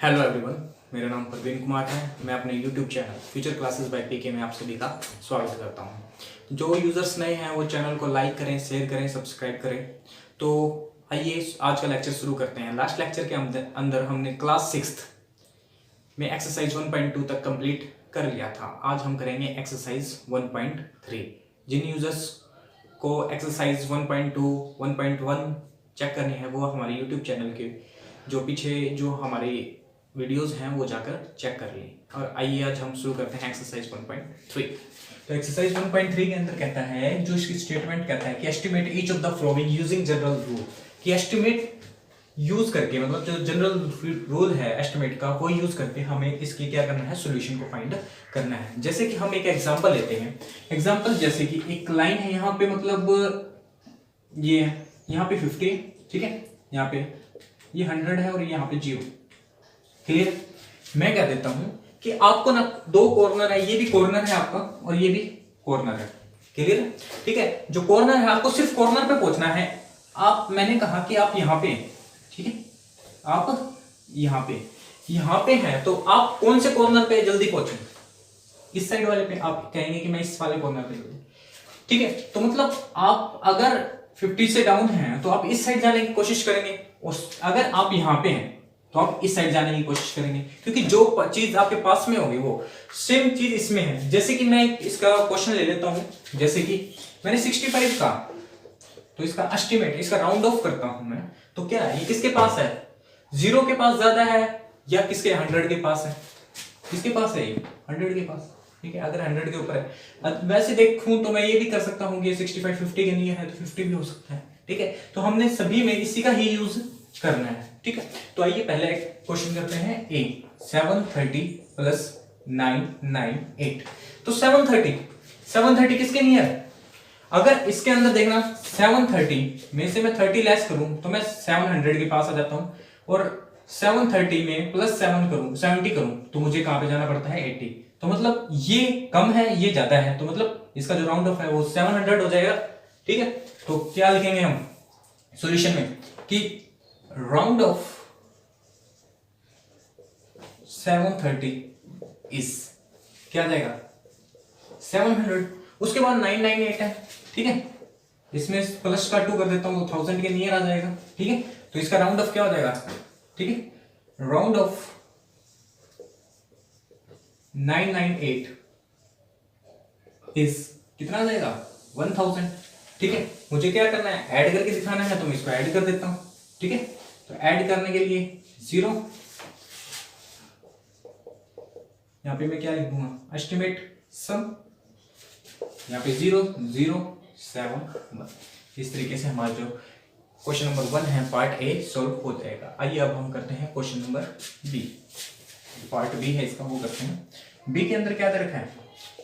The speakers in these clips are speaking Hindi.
हेलो एवरीवन, मेरा नाम प्रवीण कुमार है। मैं अपने YouTube channel future classes by PK में आप सभी का स्वागत करता हूं। जो यूज़र्स नए हैं वो चैनल को लाइक करें, शेयर करें, सब्सक्राइब करें। तो आइए आज का लेक्चर शुरू करते हैं। लास्ट लेक्चर के अंदर हमने क्लास 6 में एक्सरसाइज 1.2 तक कंप्लीट कर लिया था। आज हम करेंगे एक्सरसाइज 1.3। जिन यूज़र्स को एक्सरसाइज 1.2, 1.1 चेक करनी है वो हमारे यूट्यूब चैनल के जो पीछे जो हमारी वीडियोस हैं वो जाकर चेक कर लें। और आइए आज हम शुरू करते हैं एक्सरसाइज 1.3। तो एक्सरसाइज 1.3 के अंदर कहता है, जो इसकी स्टेटमेंट कहता है कि estimate each of the following using general rule. कि एस्टिमेट यूज करके, मतलब जो जनरल रूल है एस्टिमेट का वो यूज करके हमें इसकी क्या करना है, सॉल्यूशन को फाइंड करना है। जैसे कि हम एक एग्जांपल लेते हैं। एग्जांपल जैसे कि एक लाइन है यहाँ पे, मतलब ये यहाँ पे 50, ठीक है, यहाँ पे ये 100 है और यहाँ पे 0। क्लियर? मैं कह देता हूं कि आपको ना दो कॉर्नर है, ये भी कॉर्नर है आपका और ये भी कॉर्नर है। क्लियर? ठीक है, जो कॉर्नर है आपको सिर्फ कॉर्नर पे पहुंचना है। मैंने कहा कि आप यहां पे, ठीक है, आप यहां पे हैं, तो आप कौन से कॉर्नर पे जल्दी पहुंचे? इस साइड वाले पे। आप कहेंगे कि मैं इस वाले कॉर्नर पे, ठीक है, तो मतलब आप अगर 50 से डाउन हैं तो आप इस साइड जाने की कोशिश करेंगे, और अगर आप यहां पे हैं तो आप इस साइड जाने की कोशिश करेंगे, क्योंकि जो चीज आपके पास में होगी वो सेम चीज इसमें है। जैसे कि मैं इसका क्वेश्चन ले लेता हूं। जैसे कि मैंने 65 का, तो इसका एस्टिमेट, इसका राउंड ऑफ करता हूं मैं, तो क्या है, ये किसके पास है? 0 के पास ज्यादा है या किसके 100 के पास है? किसके पास है? ये 100 के पास। ठीक है, अगर 100 के ऊपर है, वैसे देखूं तो मैं ये भी कर सकता हूं कि 65 50 के नहीं है तो 50 भी हो सकता है। ठीक है, तो हमने सभी में इसी का ही यूज करना है। ठीक है, तो आइए पहले एक क्वेश्चन करते हैं। ए 730 प्लस 998, तो 730 किसके नियर है? अगर इसके अंदर देखना, 730 में से मैं 30 लेस करूं तो मैं 700 के पास आ जाता हूं, और 730 में प्लस 7 करूं, 70 करूं तो मुझे कहां पे जाना पड़ता है? 80। तो मतलब ये कम है, ये ज्यादा है, तो मतलब इसका जो राउंड ऑफ है वो 700 हो जाएगा। ठीक है, तो क्या लिखेंगे हम सॉल्यूशन में कि राउंड ऑफ 730 इज क्या आ जाएगा? 700। उसके बाद 998 है, ठीक है, इसमें प्लस का 2 कर देता हूं तो 1000 के नियर आ जाएगा। ठीक है, तो इसका राउंड ऑफ क्या हो जाएगा? ठीक है, राउंड ऑफ 998 इज कितना आ जाएगा? 1000। ठीक है, मुझे क्या करना है, ऐड करके दिखाना है, तो मैं इसको ऐड कर देता हूं। ठीक है, तो ऐड करने के लिए 0, यहां पे मैं क्या लिख दूंगा, एस्टिमेट सम, यहां पे 0 0 7 1। इस तरीके से हमारा जो क्वेश्चन नंबर 1 है पार्ट ए सॉल्व हो जाएगा। आइए अब हम करते हैं question number B. Part B है इसका, वो करते हैं। बी के अंदर क्या दे रखा है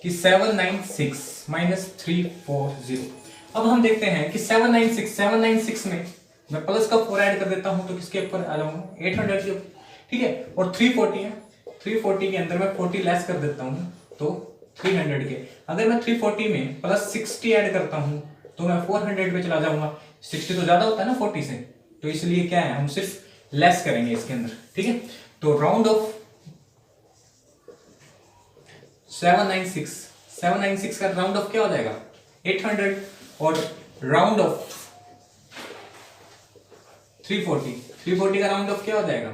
कि 796 माइनस 340। अब हम देखते हैं कि 796 में मैं प्लस का 4 ऐड कर देता हूं तो किसके ऊपर आ जाऊंगा? 800 के ऊपर। ठीक है, और 340 है, 340 के अंदर मैं 40 लेस कर देता हूं तो 300 के। अगर मैं 340 में प्लस 60 ऐड करता हूं तो मैं 400 पे चला जाऊंगा। 60 तो ज्यादा होता है ना 40 से, तो इसलिए क्या है, हम सिर्फ लेस करेंगे इसके अंदर। ठीक है, तो राउंड ऑफ 796 का राउंड ऑफ क्या हो जाएगा? 800, और राउंड ऑफ 340 का राउंड ऑफ क्या हो जाएगा?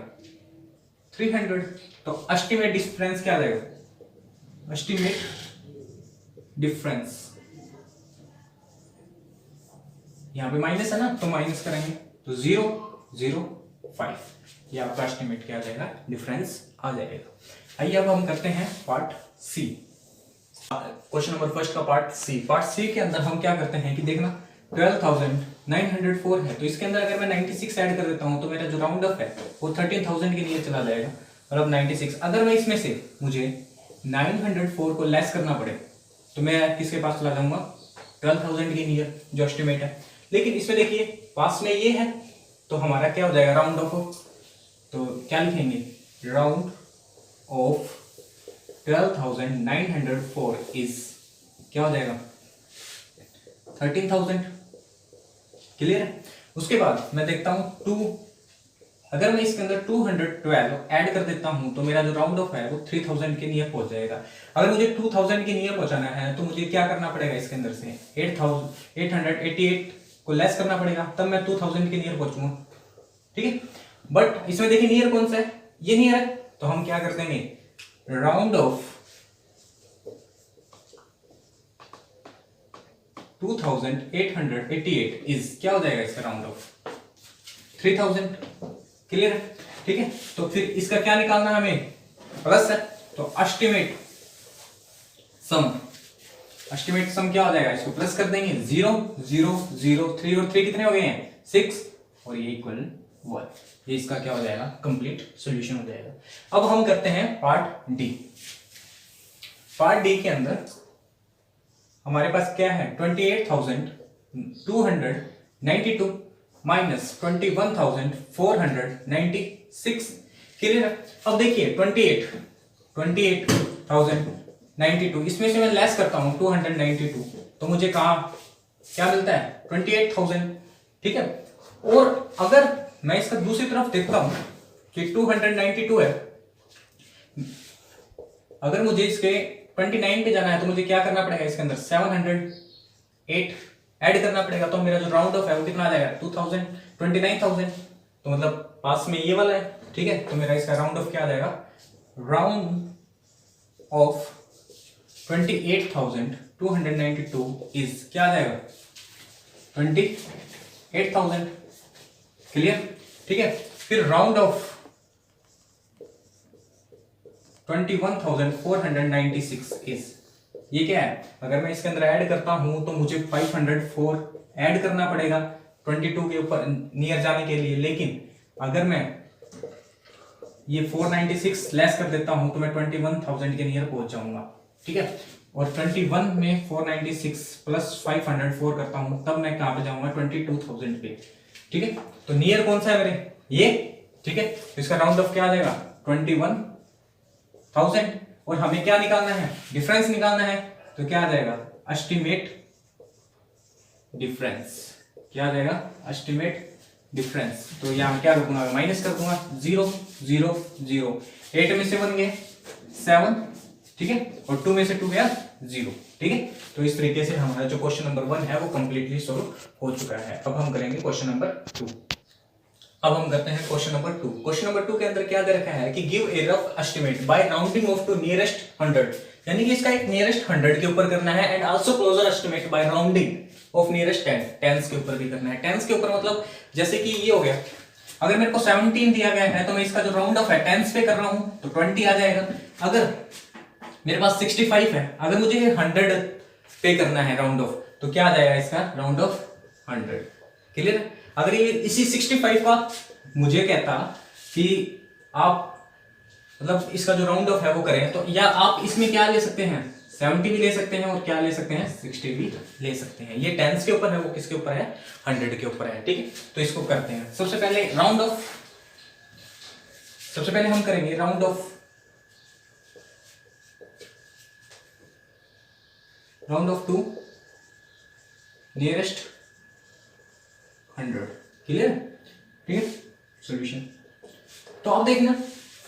300। तो एस्टिमेट डिफरेंस क्या आ जाएगा? एस्टिमेट डिफरेंस, यहां पे माइनस है ना, तो माइनस करेंगे तो 005। ये आपका एस्टिमेट क्या आ जाएगा? डिफरेंस आ जाएगा। आइए अब हम करते हैं part C. Question number first का पार्ट सी। पार्ट सी के अंदर हम क्या करते हैं कि देखना, 12,904 है, तो इसके अंदर अगर मैं 96 ऐड कर देता हूं तो मेरा जो राउंड ऑफ है वो 13,000 के लिए चला जाएगा। और अब 96, अगर मैं इसमें से मुझे 904 को लेस करना पड़े तो मैं किसके पास चला जाऊंगा? 12,000 के नियर जो एस्टिमेट है। लेकिन इसमें देखिए पास में ये है, तो हमारा क्या हो जाएगा राउंड ऑफ? तो क्या लिखेंगे? राउंड ऑफ 12,904 इज क्या हो जाएगा? 13,000। क्लियर है? उसके बाद मैं देखता हूं 2 अगर मैं इसके अंदर 212 ऐड कर देता हूं तो मेरा जो राउंड ऑफ है वो 3000 के नियर पहुंच जाएगा। अगर मुझे 2000 के नियर पहुंचाना है तो मुझे क्या करना पड़ेगा, इसके अंदर से 8888 को लेस करना पड़ेगा, तब मैं 2000 के नियर पहुंचूंगा। ठीक है, बट इसमें देखिए नियर कौन सा है, ये नियर है, तो हम क्या कर देंगे, राउंड ऑफ 2888 इज क्या हो जाएगा, इसका राउंड ऑफ 3000। क्लियर है? ठीक है, तो फिर इसका क्या निकालना है हमें, प्लस है, तो एस्टिमेट सम क्या हो जाएगा, इसको प्लस कर देंगे, 0 0 0 3 और 3 कितने हो गए हैं, 6 और ये इक्वल 1। ये इसका क्या हो जाएगा, कंप्लीट सॉल्यूशन हो जाएगा। अब हम करते हैं पार्ट डी। पार्ट डी के अंदर हमारे पास क्या है, 28,292 माइनस 21,496। क्लियर है? अब देखिए 28,092, इसमें से मैं लेस करता हूं 292, तो मुझे कहां क्या मिलता है, 28,000। ठीक है, और अगर मैं इसका दूसरी तरफ देखता हूं कि 292 है, अगर मुझे इसके 29 पे जाना है तो मुझे क्या करना पड़ेगा, इसके अंदर 708 ऐड करना पड़ेगा, तो मेरा जो राउंड ऑफ है वो कितना आ जाएगा, 29,000। तो मतलब पास में ये वाला है। ठीक है, तो मेरा इसका राउंड ऑफ क्या आ जाएगा, राउंड ऑफ 28,292 इज क्या आ जाएगा, 28,000। क्लियर? ठीक है, फिर राउंड ऑफ 21,496 इज, ये क्या है, अगर मैं इसके अंदर ऐड करता हूं तो मुझे 504 ऐड करना पड़ेगा 22 के ऊपर नियर जाने के लिए, लेकिन अगर मैं ये 496 लेस कर देता हूं तो मैं 21,000 के नियर पहुंच जाऊंगा। ठीक है, और 21 में 496 प्लस 504 करता हूं तब मैं कहां पे जाऊंगा, 22,000 पे। ठीक है, तो नियर कौन सा है मेरे, ये। ठीक है, तो इसका राउंड ऑफ क्या आ जाएगा, 21,000, और हमें क्या निकालना है, डिफरेंस निकालना है, तो क्या आ जाएगा, एस्टिमेट डिफरेंस। क्या आ जाएगा, एस्टिमेट डिफरेंस। तो यहां क्या रखूंगा, माइनस कर दूंगा, 0 0 0, 8 में से 1 गए 7, ठीक है, और 2 में से 2 गया 0। ठीक है, तो इस तरीके से हमारा जो क्वेश्चन नंबर 1 है वो कंप्लीटली सॉल्व हो चुका है। अब हम करेंगे क्वेश्चन नंबर 2। अब हम करते हैं क्वेश्चन नंबर 2। क्वेश्चन नंबर 2 के अंदर क्या दे रखा है कि give a rough estimate by rounding off to nearest 100, यानी कि इसका एक नियरेस्ट 100 के ऊपर करना है, and also closer estimate by rounding off nearest 10, tens के ऊपर भी करना है। टेंस के ऊपर मतलब जैसे कि ये हो गया, अगर मेरे को 17 दिया गया है तो मैं इसका जो राउंड ऑफ है टेंस पे कर रहा हूं तो 20 आ जाएगा। अगर मेरे पास 65 है, अगर मुझे 100 पे करना है राउंड ऑफ, तो क्या आ जाएगा इसका राउंड ऑफ 100। क्लियर? अगर ये इसी 65 का मुझे कहता कि आप मतलब इसका जो राउंड ऑफ है वो करें, तो या आप इसमें क्या ले सकते हैं, 70 भी ले सकते हैं और क्या ले सकते हैं, 60 भी ले सकते हैं। ये टेंस के ऊपर है, वो किसके ऊपर है, 100 के ऊपर है। ठीक है, तो इसको करते हैं। सबसे पहले हम करेंगे round off to nearest 100। Clear? ठीक है, सॉल्यूशन। तो अब देखना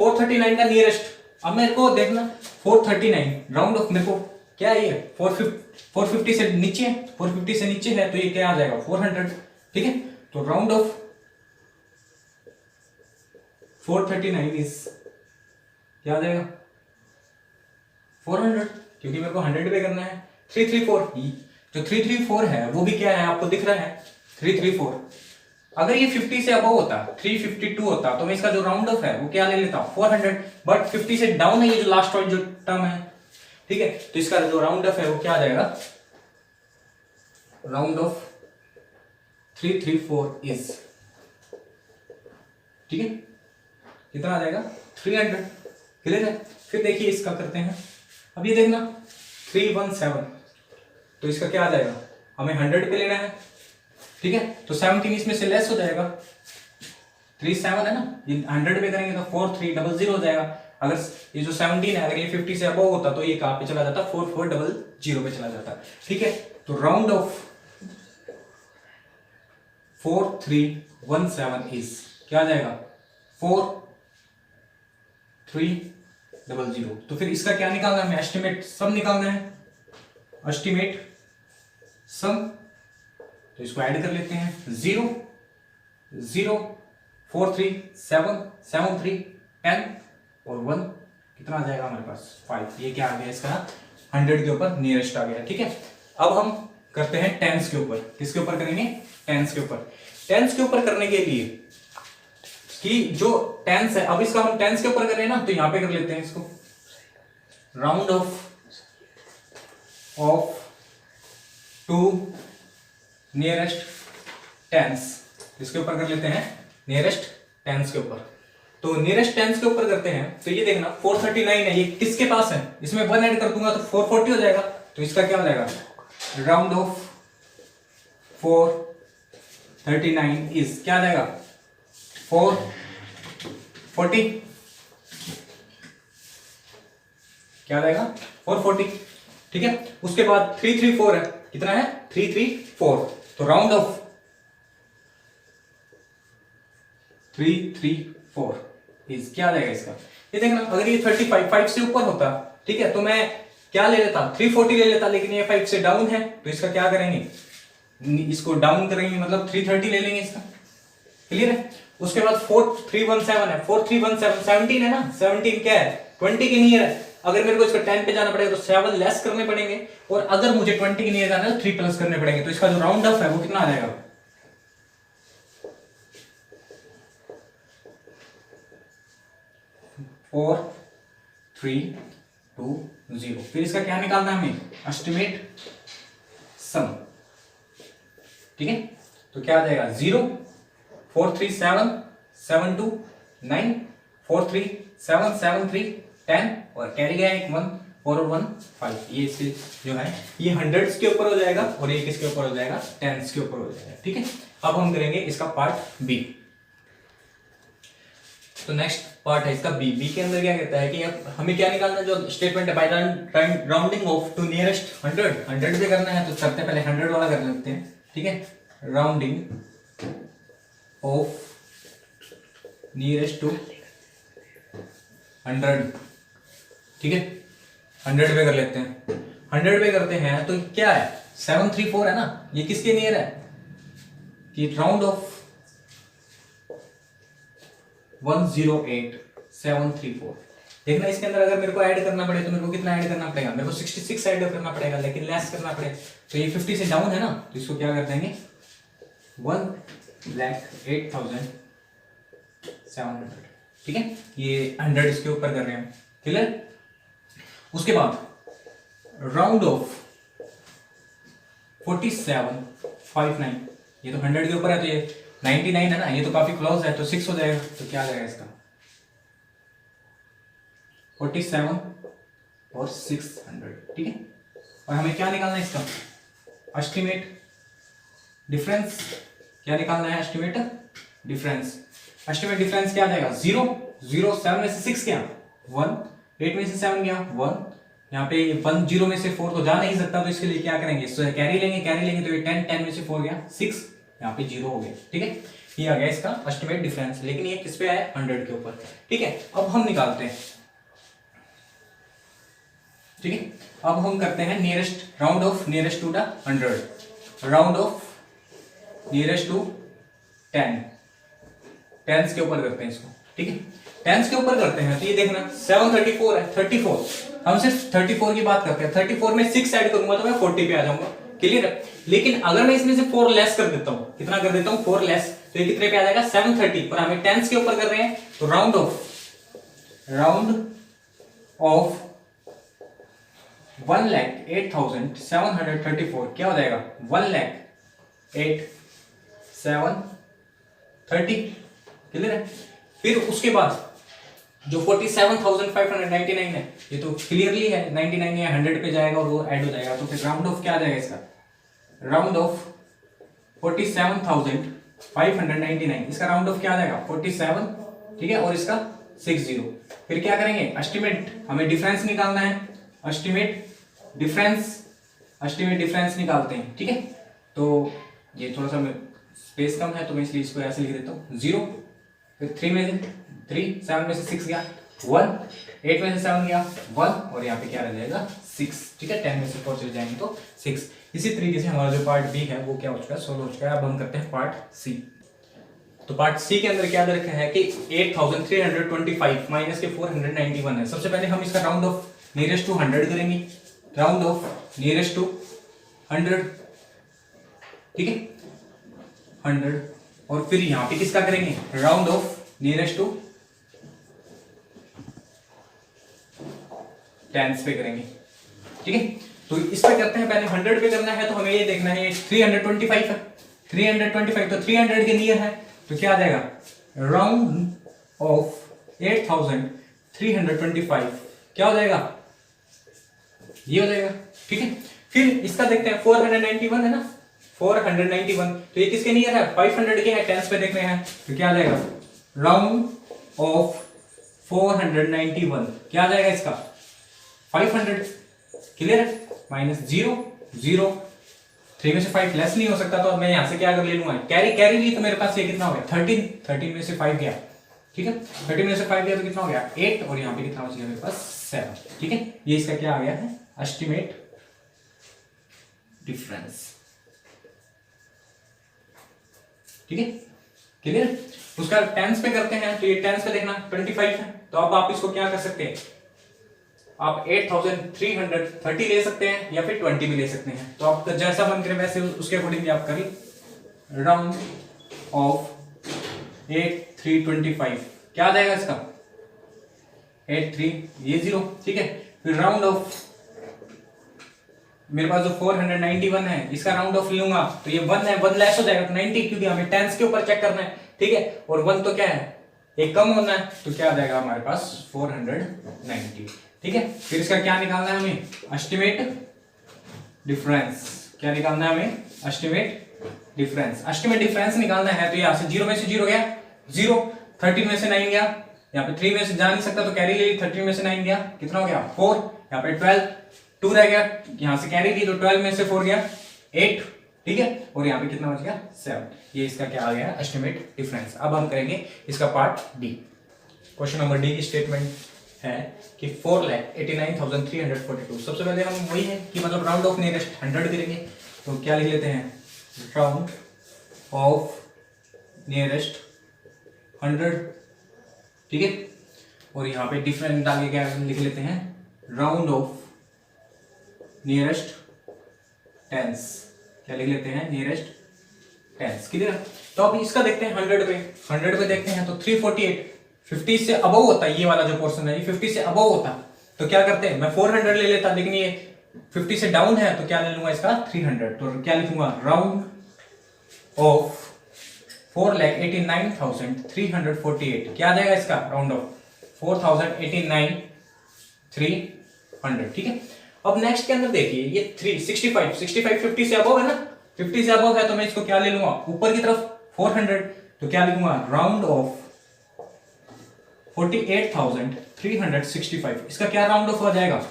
439 का नियरेस्ट, अब मेरे को देखना 439 राउंड ऑफ, मेरे को क्या है ये 450 से नीचे है, 450 से नीचे है तो ये क्या आ जाएगा 400। ठीक है, तो राउंड ऑफ 439 इज क्या आ जाएगा 400, क्योंकि मेरे को 100 पे करना है। 334, जो 334 है वो भी क्या है, आपको दिख रहा है 334। अगर ये 50 से अबव होता, 352 होता, तो मैं इसका जो राउंड ऑफ है वो क्या ले लेता 400, बट 50 से डाउन है ये जो लास्ट वाली जो टर्म है। ठीक है, तो इसका जो राउंड ऑफ है वो क्या आ जाएगा, राउंड ऑफ 334 इज, ठीक है, कितना आ जाएगा 300। क्लियर है? फिर देखिए इसका करते हैं। अब ये देखना 317, तो इसका क्या आ जाएगा, हमें 100 पे लेना है। ठीक है, तो 17 इसमें से लेस हो जाएगा, 37 है ना, ये 100 पे करेंगे तो 4300 हो जाएगा। अगर ये जो 17 है, अगर ये 50 से अबव होता तो ये कहां पे चला जाता, 4400 पे चला जाता। ठीक है, तो राउंड ऑफ 4317 इज क्या आ जाएगा 4300। तो फिर इसका क्या निकालना है हमें, एस्टिमेट सम निकालना है, एस्टिमेट सम। तो इसको ऐड कर लेते हैं, 0 0 4 3 7 7 3 10 और 1 कितना आ जाएगा हमारे पास 5। ये क्या आ गया इसका 100 के ऊपर नियरेस्ट आ गया। ठीक है, अब हम करते हैं टेंस के ऊपर। किसके ऊपर करेंगे, टेंस के ऊपर। टेंस के ऊपर करने के लिए कि जो टेंस है, अब इसका हम टेंस के ऊपर कर रहे हैं ना, तो यहां पे कर लेते हैं इसको round off to nearest tens. इसके ऊपर कर लेते हैं नियरेस्ट टेंस के ऊपर। तो नियरेस्ट टेंस के ऊपर करते हैं, तो ये देखना 439 है, ये किसके पास है, इसमें 1 ऐड कर दूंगा तो 440 हो जाएगा। तो इसका क्या हो जाएगा, राउंड ऑफ 439 इज क्या आ जाएगा 440, क्या आ जाएगा 440। ठीक है, उसके बाद 334 है, कितना है 334। तो राउंड ऑफ 334 इज क्या आ जाएगा इसका, ये देखना अगर ये 35 से ऊपर होता, ठीक है, तो मैं क्या ले लेता 340 ले लेता, लेकिन ये 5 से डाउन है, तो इसका क्या करेंगे, इसको डाउन करेंगे, मतलब 330 ले लेंगे इसका। क्लियर है। उसके बाद 4317 है, 4317 17 है ना, 17 क्या है 20 के नियर है। अगर मेरे को इसका 10 पे जाना पड़ेगा तो 7 लेस करने पड़ेंगे, और अगर मुझे 20 के नियर जाना है तो 3 प्लस करने पड़ेंगे। तो इसका जो राउंड ऑफ है वो कितना आ जाएगा 4320। फिर इसका क्या निकालना है हमें, एस्टिमेट सम। ठीक है, तो क्या आ जाएगा 0 43772 9 43773 10 और कैरी गया एक 1 4 और 1 5। ये इसके जो है ये हंड्रेड्स के ऊपर हो जाएगा, और ये किसके ऊपर हो जाएगा टेंस के ऊपर हो जाएगा। ठीक है, अब हम करेंगे इसका पार्ट बी। तो नेक्स्ट पार्ट है इसका बी। बी के अंदर क्या कहता है कि अब हमें क्या निकालना है, जो स्टेटमेंट है by rounding off to nearest 100 पे करना है। तो सबसे पहले 100 वाला कर लेते हैं। ठीक है, राउंडिंग ऑफ नियरेस्ट टू 100। ठीक है, 100 पे कर लेते हैं। 100 पे करते हैं तो क्या है 734 है ना, ये किसके नियर है कि राउंड ऑफ 108734। देखना इसके अंदर अगर मेरे को ऐड करना पड़े तो मेरे को कितना ऐड करना पड़ेगा, मेरे को 66 ऐड करना पड़ेगा, लेकिन लेस करना पड़ेगा। तो ये 50 से डाउन है ना, तो इसको क्या कर देंगे 1,08,700। ठीक है, ये 100 इसके ऊपर कर रहे हैं। क्लियर। उसके बाद राउंड ऑफ 4759, ये तो 100 के ऊपर है, तो ये 99 है ना, ये तो काफी क्लोज है, तो 6 हो जाएगा। तो क्या आ जाएगा इसका 47 और 600। ठीक है, और हमें क्या निकालना है इसका एस्टिमेट डिफरेंस। क्या निकालना है एस्टिमेट डिफरेंस। एस्टिमेट डिफरेंस क्या आ जाएगा 0 0 7 में से 6 गया 1, 8 में से 7 गया 1, यहाँ पे 1 0 में से 4 तो जा नहीं सकता, तो इसके लिए क्या करेंगे कैरी लेंगे तो ये 10 10 में से 4 गया 6, यहाँ पे 0 हो गया। ठीक है, ये आ गया इसका एस्टिमेट डिफरेंस, लेकिन ये किस पे आया 100 के ऊपर। ठीक है, अब हम निकालते हैं। ठीक है, अब हम करते हैं nearest round off nearest to the 100, round off nearest to 10 tens के ऊपर करते हैं इसको। ठीक है, टेंस के ऊपर करते हैं तो ये देखना 734 है 34, हम सिर्फ 34 की बात करते हैं। 34 में 6 ऐड करूंगा तो मैं 40 पे आ जाऊंगा। क्लियर है। लेकिन अगर मैं इसमें से 4 लेस कर देता हूं, कितना कर देता हूं 4 लेस, तो ये कितने पे आ जाएगा 730। और हमें टेंस के ऊपर कर रहे हैं, तो राउंड ऑफ 1,08,734 क्या हो जाएगा 1,08,730। क्लियर है। फिर उसके बाद जो 47,599 है, ये तो क्लियरली है 99 या 100 पे जाएगा और वो ऐड हो जाएगा। तो फिर राउंड ऑफ क्या आ जाएगा इसका, राउंड ऑफ 47,599, इसका राउंड ऑफ क्या आ जाएगा 47। ठीक है, और इसका 60। फिर क्या करेंगे एस्टिमेट, हमें डिफरेंस निकालना है, एस्टिमेट डिफरेंस निकालते हैं। ठीक है, तो ये थोड़ा सा स्पेस कम है तो मैं इसलिए इसको ऐसे लिख देता हूँ 0, फिर 3 में 3, 7 में से 6 गया 1, 8 में से 7 गया 1 और यहाँ पे क्या रह जाएगा 6। ठीक है, 10 में से 4 चले जाएंगे तो 6। इसी तरीके से हमारा जो पार्ट बी है वो क्या हो चुका है, सोल्व हो चुका है। अब हम करते हैं पार्ट सी। तो पार्ट सी के अंदर क्या दे रखा है कि 8325 माइनस के 491 है। सबसे पहले हम इसका राउंड ऑफ नियरेस्ट टू 100 करेंगे, राउंड ऑफ नियरेस्ट टू 100। ठीक है 100 और फिर यहाँ पे किसका करेंगे, round off nearest to 10s पे करेंगे। ठीक है, तो इस पे करते हैं, पहले 100 पे करना है तो हमें ये देखना है 325 है, 325 तो 300 के नियर है तो क्या आ जाएगा, राउंड ऑफ 8325 क्या हो जाएगा, ये हो जाएगा। ठीक है, फिर इसका देखते हैं 491 है ना, 491 तो ये किसके नियर है, 500 के है, 10s पे देख रहे हैं तो क्या आ जाएगा, राउंड ऑफ 491 क्या आ जाएगा इसका 500। क्लियर है, माइनस 0 0, 3 में से 5 लेस नहीं हो सकता तो मैं यहां से क्या कर ले लूंगा, कैरी कैरी ली तो मेरे पास ये कितना हो गया 13, 13 में से 5 गया। ठीक है, 13 में से 5 गया तो कितना हो गया 8 और यहाँ पे कितना बच गया मेरे पास 7। ठीक है, ये इसका क्या आ गया है, एस्टिमेट डिफरेंस। ठीक है, क्लियर। उसका 10s पे करते हैं तो ये 10s पे देखना 25 है तो अब आप इसको क्या कर सकते हैं, आप 8330 ले सकते हैं या फिर 20 भी ले सकते हैं, तो आपका जैसा मन करे वैसे उसके अकॉर्डिंग आप करिए। राउंड ऑफ 8325 क्या आ जाएगा इसका 83, ये 0। ठीक है, फिर राउंड ऑफ मेरे पास जो 491 है इसका राउंड ऑफ लूंगा तो ये 1 है, 1 लेस हो जाएगा तो 90 क्योंकि हमें 10s के ऊपर चेक करना है। ठीक है, और 1 तो क्या है, एक कम होना है तो क्या आ जाएगा हमारे पास 490। ठीक है, फिर इसका क्या निकालना है हमें, एस्टिमेट डिफरेंस। क्या निकालना है हमें, एस्टिमेट डिफरेंस। एस्टिमेट डिफरेंस निकालना है तो यहाँ से 0 में से 0 गया 0, 13 में से 9 गया, यहाँ पे 3 में से जा नहीं सकता तो कैरी ले ली, 13 में से 9 गया कितना हो गया 4, यहाँ पे 12, 2 रह गया, यहाँ से कैरी ली तो 12 में से 4 गया 8। ठीक है, और यहाँ पे कितना बच गया 7। ये इसका क्या आ गया, एस्टिमेट डिफरेंस। अब हम करेंगे इसका part D. Question number D की स्टेटमेंट है कि 4,89,342। सबसे पहले हम वही है कि मतलब राउंड ऑफ नियरेस्ट 100 करेंगे तो क्या लिख लेते हैं, राउंड ऑफ नियरेस्ट 100। ठीक है, और यहाँ पे डिफरेंट आगे क्या लिख लेते हैं, राउंड ऑफ नियरेस्ट 10s। क्या लिख लेते हैं, नियरेस्ट 10s। क्लियर। तो अब इसका देखते हैं 100 पे, 100 पे देखते हैं तो 348 50 से अबव होता है, ये वाला जो पोर्शन है ये 50 से अबव होता तो क्या करते हैं, मैं 400 ले लेता, लेकिन ये 50 से डाउन है तो क्या ले लूंगा इसका 300। तो क्या लिखूंगा, राउंड ऑफ 4,89,348 क्या आ जाएगा इसका राउंड ऑफ 4,89,300। ठीक है, अब नेक्स्ट के अंदर देखिए ये 365 65 50 से अबव है ना, 50 से अबव है तो मैं इसको क्या ले लूंगा ऊपर की तरफ 400 तो क्या लिखूंगा, राउंड ऑफ 48,365। इसका क्या राउंड ऑफ हो जाएगा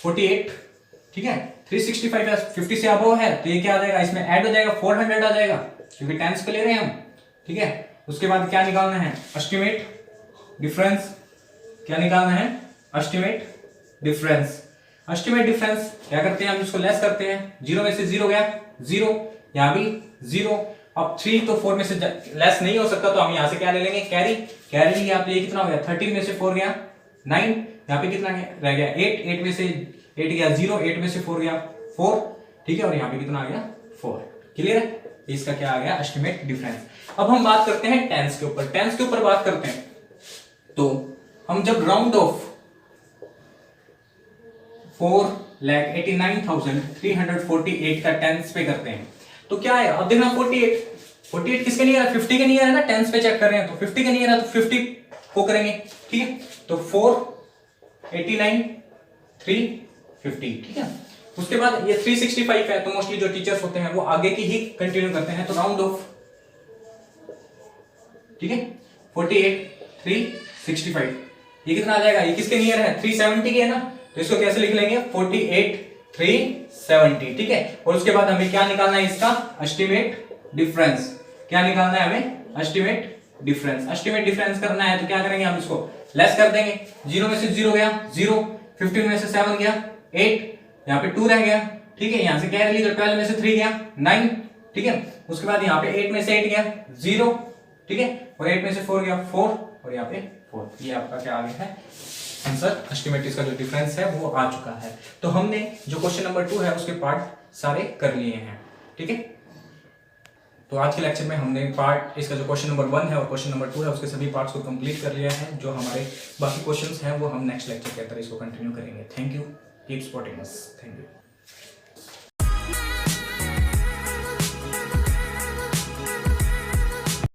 48। ठीक है, 365 है 50 से अबव है तो ये क्या आ जाएगा, इसमें ऐड हो जाएगा 400 आ जाएगा क्योंकि 10s पे ले रहे हैं हम। ठीक है, उसके बाद क्या निकालना है, एस्टिमेट डिफरेंस। क्या निकालना है, एस्टिमेट डिफरेंस। एस्टिमेट डिफरेंस क्या करते हैं हम, इसको लेस करते हैं, 0 में से 0 गया 0, यहां भी 0। अब 3 तो 4 में से लेस नहीं हो सकता तो हम यहां से क्या ले लेंगे, कैरी। कैरी लिया आप, ये कितना हो गया 13 में से 4 गया 9, यहाँ पे कितना रह गया 8, 8 में से 8 गया 0, 8 में से 4 गया 4। ठीक है, और यहाँ पे कितना आ गया 4। क्लियर है, इसका क्या आ गया, एस्टिमेट डिफरेंस। अब हम बात करते हैं 10s के ऊपर। 10s के ऊपर बात करते हैं तो हम जब राउंड ऑफ 4,89,348 का 10s पे करते हैं तो क्या है, अब देखना 48 किसके नियर है, 50 के नियर है ना, 10s पे चेक कर रहे हैं तो 50 के नियर है तो 50 को करेंगे। ठीक है, तो 4,89,350। ठीक है, उसके बाद ये 365 है तो मोस्टली जो टीचर्स होते हैं वो आगे की ही कंटिन्यू करते हैं तो राउंड ऑफ, ठीक है 48,365 ये कितना आ जाएगा, ये किसके नियर है 370 के है ना, तो इसको कैसे लिख लेंगे 48,370। ठीक है, और उसके बाद हमें क्या निकालना है, इसका एस्टिमेट डिफरेंस। क्या निकालना है हमें, एस्टिमेट डिफरेंस। एस्टिमेट डिफरेंस करना है तो क्या करेंगे, हम इसको लेस कर देंगे। 0 में से 0 गया 0, 15 में से 7 गया 8, यहाँ पे 2 रह गया, ठीक है। यहाँ से कैरी लीजिए, 12 में से 3 गया 9, ठीक है। उसके बाद यहाँ पे 8 में से 8 गया 0, ठीक है, और 8 में से 4 गया 4, और यहाँ पे 4। ये आपका क्या आ गया है आंसर। एस्टिमेट इसका जो डिफरेंस है वो आ चुका है। तो हमने जो क्वेश्चन नंबर 2 है उसके पार्ट सारे कर लिए हैं, ठीक है। तो आज के लेक्चर में हमने पार्ट इसका जो क्वेश्चन नंबर 1 है और क्वेश्चन नंबर 2 है उसके सभी पार्ट्स को कंप्लीट कर लिया है। जो हमारे बाकी क्वेश्चंस हैं वो हम नेक्स्ट लेक्चर के अंदर इसको कंटिन्यू करेंगे। Thank you, keep supporting us, thank you.